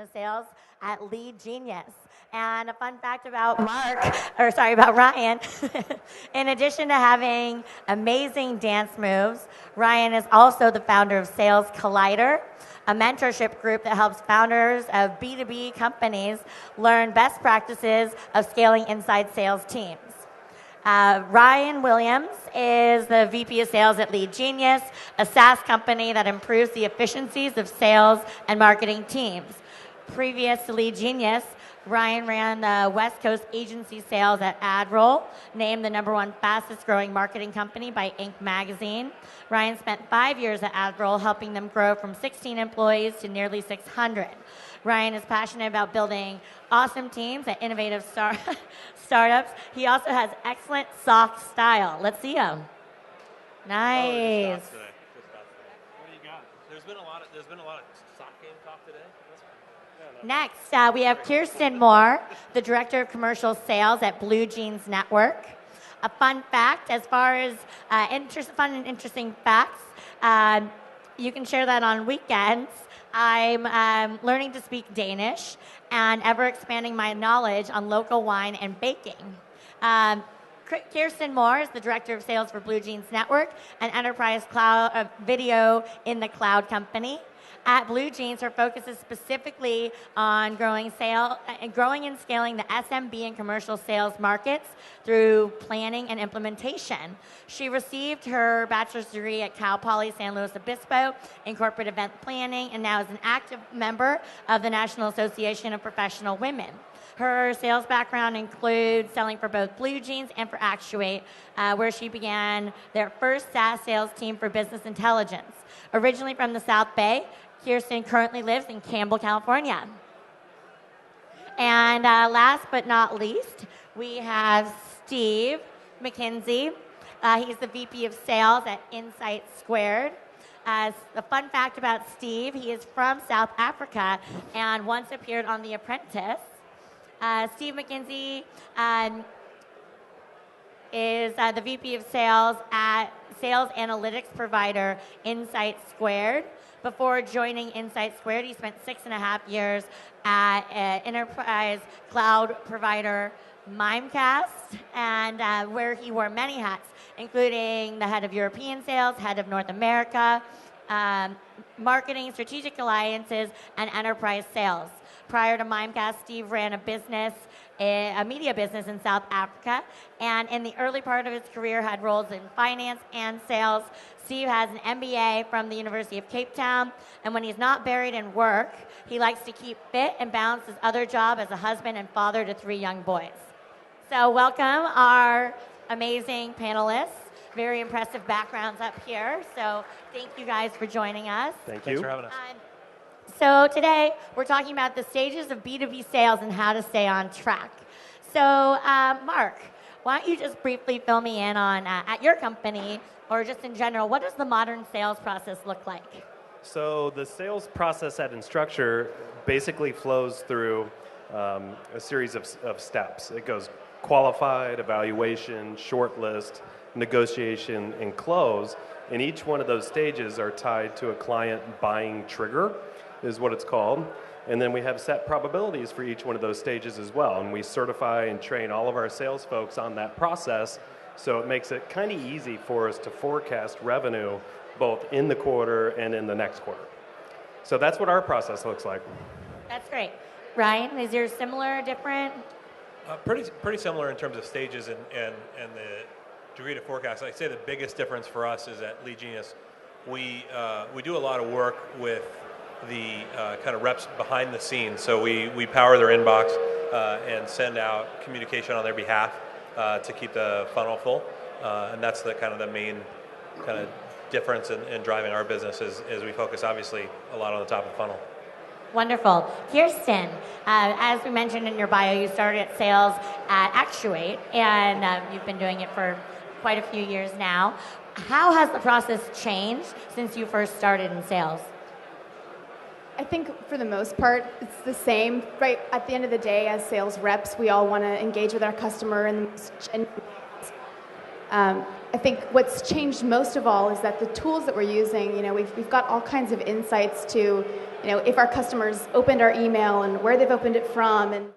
of Sales at Lead Genius. And a fun fact about Ryan, in addition to having amazing dance moves, Ryan is also the founder of Sales Collider, a mentorship group that helps founders of B2B companies learn best practices of scaling inside sales teams. Ryan Williams is the VP of Sales at Lead Genius, a SaaS company that improves the efficiencies of sales and marketing teams. Previous to Lead Genius, Ryan ran the West Coast agency sales at AdRoll, named the #1 fastest growing marketing company by Inc. magazine. Ryan spent 5 years at AdRoll, helping them grow from 16 employees to nearly 600. Ryan is passionate about building awesome teams at innovative startups. He also has excellent sock style. Let's see him. Nice. What do you got? There's been a lot of sock game talk today. Next, we have Kirsten Moore, the Director of Commercial Sales at Blue Jeans Network. A fun fact, as far as fun and interesting facts, you can share that on weekends. I'm learning to speak Danish and ever expanding my knowledge on local wine and baking. Kirsten Moore is the Director of Sales for Blue Jeans Network, an enterprise cloud video in the cloud company. At Blue Jeans, her focus is specifically on growing and scaling the SMB and commercial sales markets through planning and implementation. She received her bachelor's degree at Cal Poly San Luis Obispo in corporate event planning and now is an active member of the National Association of Professional Women. Her sales background includes selling for both Blue Jeans and for Actuate, where she began their first SaaS sales team for business intelligence. Originally from the South Bay, Kirsten currently lives in Campbell, California. And last but not least, we have Steve McKenzie. He's the VP of Sales at Insight Squared. A fun fact about Steve, he is from South Africa and once appeared on The Apprentice. Steve McKenzie is the VP of Sales at sales analytics provider Insight Squared. Before joining Insight Squared, he spent 6.5 years at enterprise cloud provider Mimecast, and where he wore many hats, including the head of European sales, head of North America, marketing, strategic alliances, and enterprise sales. Prior to Mimecast, Steve ran a media business in South Africa, and in the early part of his career had roles in finance and sales. Steve has an MBA from the University of Cape Town, and when he's not buried in work, he likes to keep fit and balance his other job as a husband and father to 3 young boys. So welcome our amazing panelists. Very impressive backgrounds up here, so thank you guys for joining us. Thanks for having us. So today, we're talking about the stages of B2B sales and how to stay on track. So, Marc, why don't you just briefly fill me in on, at your company, or just in general, what does the modern sales process look like? So the sales process at Instructure basically flows through a series of steps. It goes qualified, evaluation, shortlist, negotiation, and close. And each one of those stages are tied to a client buying trigger, is what it's called. And then we have set probabilities for each one of those stages as well. And we certify and train all of our sales folks on that process, so it makes it kind of easy for us to forecast revenue both in the quarter and in the next quarter. So that's what our process looks like. That's great. Ryan, is yours similar, different? Pretty similar in terms of stages and the degree to forecast. I'd say the biggest difference for us is at Lead Genius, we do a lot of work with the kind of reps behind the scenes. So we power their inbox and send out communication on their behalf to keep the funnel full. And that's the kind of the main kind of difference in driving our business is we focus obviously a lot on the top of the funnel. Wonderful. Kirsten, as we mentioned in your bio, you started at sales at Actuate, and you've been doing it for quite a few years now. How has the process changed since you first started in sales? I think for the most part, it's the same. Right at the end of the day, as sales reps, we all want to engage with our customer. And I I think what's changed most of all is that the tools that we're using, we've got all kinds of insights to, if our customers opened our email and where they've opened it from, and